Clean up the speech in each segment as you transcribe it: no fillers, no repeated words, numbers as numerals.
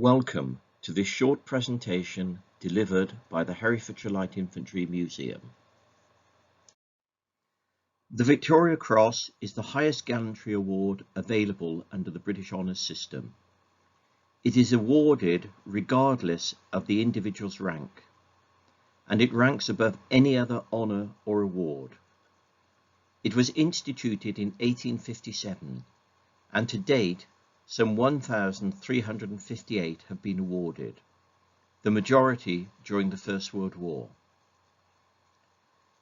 Welcome to this short presentation delivered by the Herefordshire Light Infantry Museum. The Victoria Cross is the highest gallantry award available under the British Honours System. It is awarded regardless of the individual's rank, and it ranks above any other honour or award. It was instituted in 1857, and to date some 1,358 have been awarded, the majority during the First World War.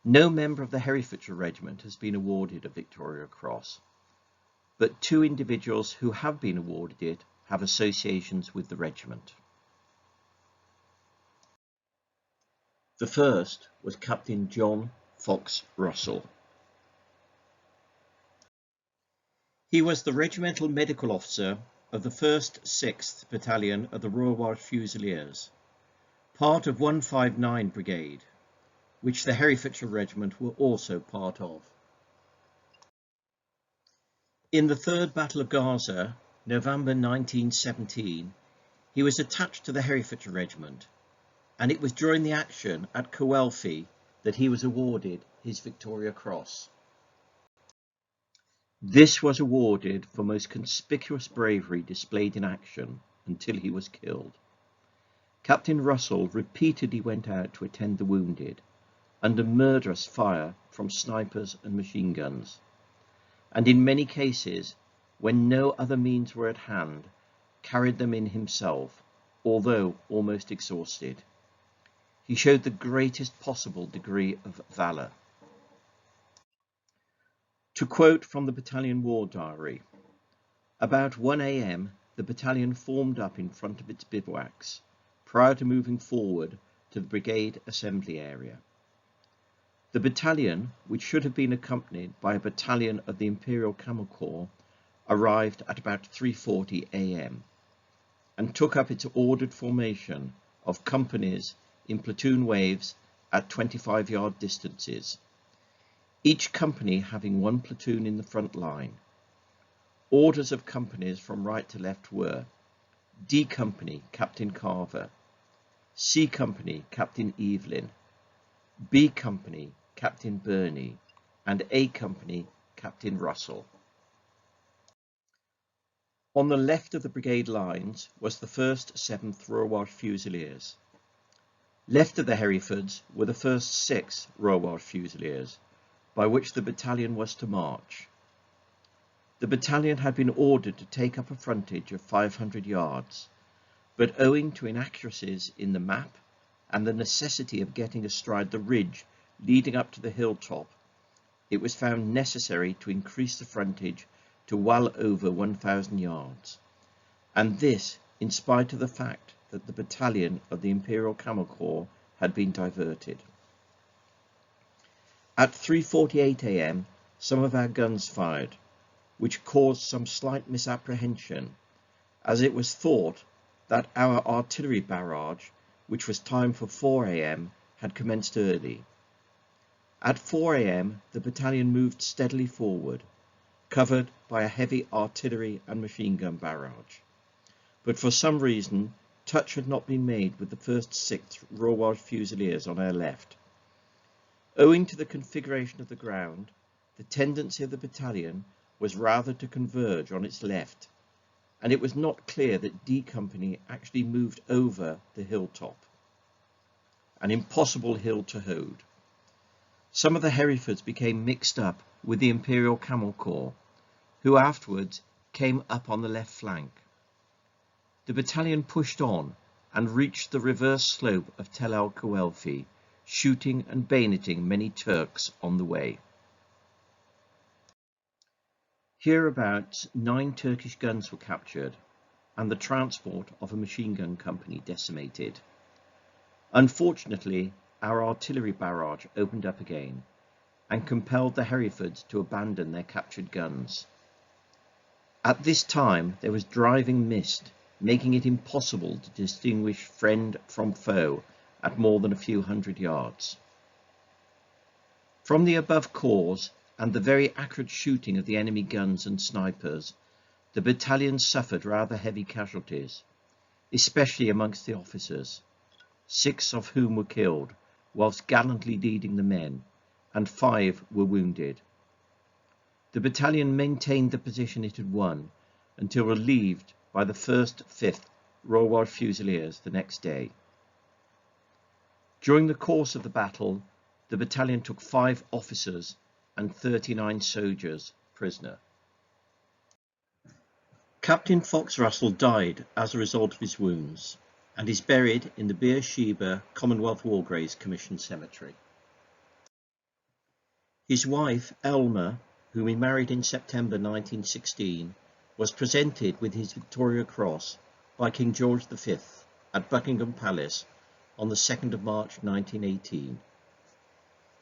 No member of the Herefordshire Regiment has been awarded a Victoria Cross, but two individuals who have been awarded it have associations with the regiment. The first was Captain John Fox Russell. He was the regimental medical officer of the 1st 6th Battalion of the Royal Welsh Fusiliers, part of 159 Brigade, which the Herefordshire Regiment were also part of. In the Third Battle of Gaza, November 1917, he was attached to the Herefordshire Regiment, and it was during the action at Coelphe that he was awarded his Victoria Cross. This was awarded for most conspicuous bravery displayed in action until he was killed. Captain Russell repeatedly went out to attend the wounded under murderous fire from snipers and machine guns, and in many cases, when no other means were at hand, carried them in himself, although almost exhausted. He showed the greatest possible degree of valour. To quote from the battalion war diary, about 1 a.m. the battalion formed up in front of its bivouacs prior to moving forward to the brigade assembly area. The battalion, which should have been accompanied by a battalion of the Imperial Camel Corps, arrived at about 3:40 a.m. and took up its ordered formation of companies in platoon waves at 25-yard distances, each company having one platoon in the front line. Orders of companies from right to left were D Company, Captain Carver; C Company, Captain Evelyn; B Company, Captain Burney; and A Company, Captain Russell. On the left of the brigade lines was the 1st 7th Royal Welsh Fusiliers. Left of the Herefords were the 1st 6th Royal Welsh Fusiliers, by which the battalion was to march. The battalion had been ordered to take up a frontage of 500 yards, but owing to inaccuracies in the map and the necessity of getting astride the ridge leading up to the hilltop, it was found necessary to increase the frontage to well over 1,000 yards, and this in spite of the fact that the battalion of the Imperial Camel Corps had been diverted. At 3:48 a.m. some of our guns fired, which caused some slight misapprehension, as it was thought that our artillery barrage, which was timed for 4 a.m, had commenced early. At 4 a.m. the battalion moved steadily forward, covered by a heavy artillery and machine gun barrage, but for some reason touch had not been made with the 1st 6th Royal Welsh Fusiliers on our left. Owing to the configuration of the ground, the tendency of the battalion was rather to converge on its left, and it was not clear that D Company actually moved over the hilltop, an impossible hill to hold. Some of the Herefords became mixed up with the Imperial Camel Corps, who afterwards came up on the left flank. The battalion pushed on and reached the reverse slope of Tel El Coelphe, shooting and bayoneting many Turks on the way. Hereabouts 9 Turkish guns were captured and the transport of a machine gun company decimated. Unfortunately, our artillery barrage opened up again and compelled the Herefords to abandon their captured guns. At this time there was driving mist, making it impossible to distinguish friend from foe at more than a few hundred yards. From the above cause and the very accurate shooting of the enemy guns and snipers, the battalion suffered rather heavy casualties, especially amongst the officers, 6 of whom were killed whilst gallantly leading the men, and 5 were wounded. The battalion maintained the position it had won until relieved by the 1st 5th Royal Welsh Fusiliers the next day. During the course of the battle, the battalion took 5 officers and 39 soldiers prisoner. Captain Fox Russell died as a result of his wounds and is buried in the Beersheba Commonwealth War Graves Commission Cemetery. His wife, Elma, whom he married in September 1916, was presented with his Victoria Cross by King George V at Buckingham Palace on the 2nd of March 1918.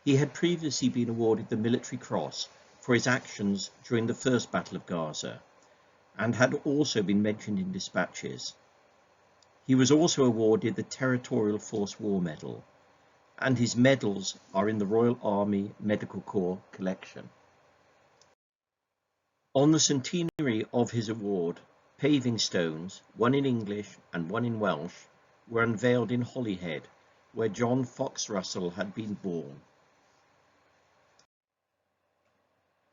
He had previously been awarded the Military Cross for his actions during the First Battle of Gaza, and had also been mentioned in dispatches. He was also awarded the Territorial Force War Medal, and his medals are in the Royal Army Medical Corps collection. On the centenary of his award, paving stones, one in English and one in Welsh, were unveiled in Holyhead, where John Fox Russell had been born.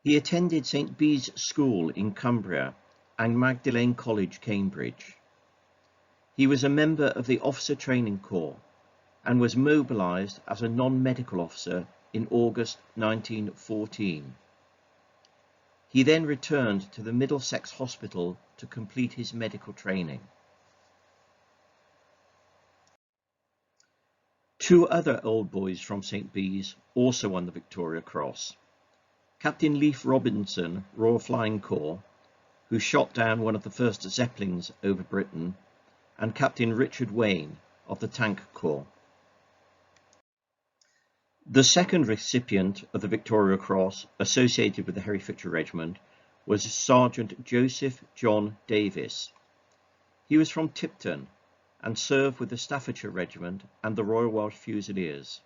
He attended St. Bede's School in Cumbria and Magdalene College, Cambridge. He was a member of the Officer Training Corps and was mobilised as a non-medical officer in August 1914. He then returned to the Middlesex Hospital to complete his medical training. 2 other old boys from St. Bede's also won the Victoria Cross. Captain Leif Robinson, Royal Flying Corps, who shot down one of the first Zeppelins over Britain, and Captain Richard Wayne of the Tank Corps. The second recipient of the Victoria Cross associated with the Herefordshire Regiment was Sergeant Joseph John Davis. He was from Tipton and served with the Staffordshire Regiment and the Royal Welsh Fusiliers.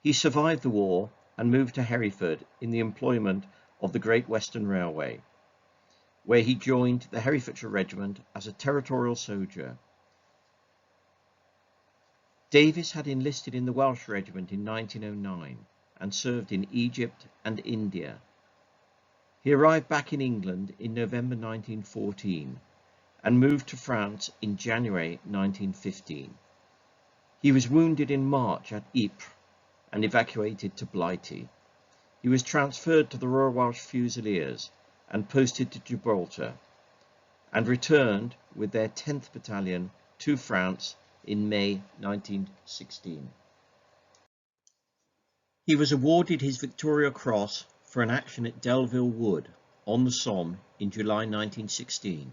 He survived the war and moved to Hereford in the employment of the Great Western Railway, where he joined the Herefordshire Regiment as a territorial soldier. Davis had enlisted in the Welsh Regiment in 1909 and served in Egypt and India. He arrived back in England in November 1914 and moved to France in January 1915. He was wounded in March at Ypres and evacuated to Blighty. He was transferred to the Royal Welsh Fusiliers and posted to Gibraltar, and returned with their 10th Battalion to France in May 1916. He was awarded his Victoria Cross for an action at Delville Wood on the Somme in July 1916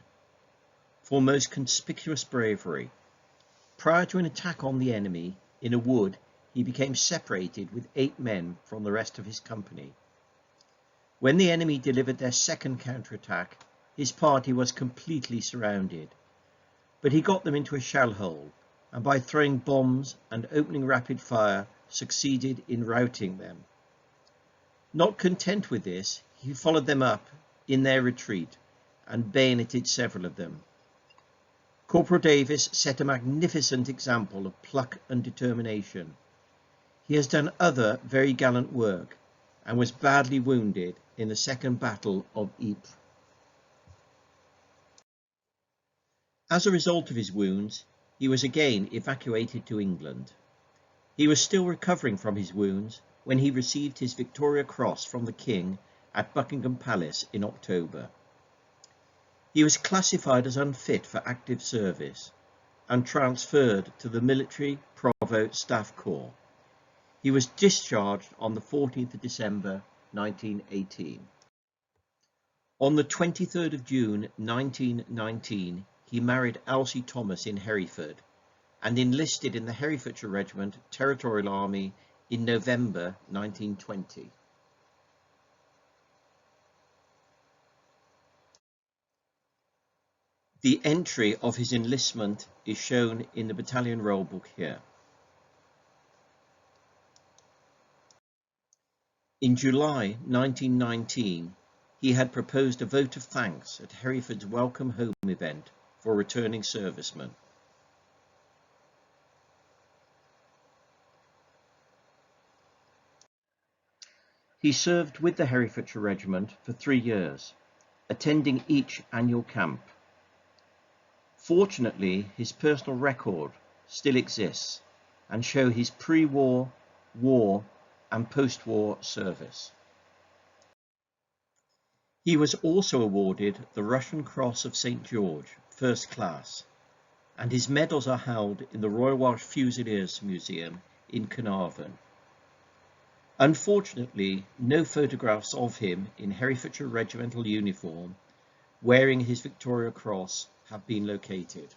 for most conspicuous bravery. Prior to an attack on the enemy in a wood, he became separated with 8 men from the rest of his company. When the enemy delivered their second counterattack, his party was completely surrounded, but he got them into a shell hole, and by throwing bombs and opening rapid fire, succeeded in routing them. Not content with this, he followed them up in their retreat and bayoneted several of them. Corporal Davis set a magnificent example of pluck and determination. He has done other very gallant work and was badly wounded in the Second Battle of Ypres. As a result of his wounds, he was again evacuated to England. He was still recovering from his wounds when he received his Victoria Cross from the King at Buckingham Palace in October. He was classified as unfit for active service and transferred to the Military Provost Staff Corps. He was discharged on the 14th of December 1918. On the 23rd of June 1919, he married Elsie Thomas in Hereford and enlisted in the Herefordshire Regiment Territorial Army in November 1920. The entry of his enlistment is shown in the battalion roll book here. In July 1919, he had proposed a vote of thanks at Hereford's Welcome Home event for for returning servicemen. He served with the Herefordshire Regiment for 3 years, attending each annual camp. Fortunately, his personal record still exists and show his pre-war, war and post-war service. He was also awarded the Russian Cross of St. George, First Class, and his medals are held in the Royal Welsh Fusiliers Museum in Carnarvon. Unfortunately, no photographs of him in Herefordshire Regimental uniform wearing his Victoria Cross have been located.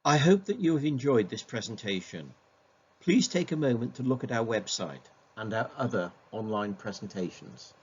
I hope that you have enjoyed this presentation. Please take a moment to look at our website and our other online presentations.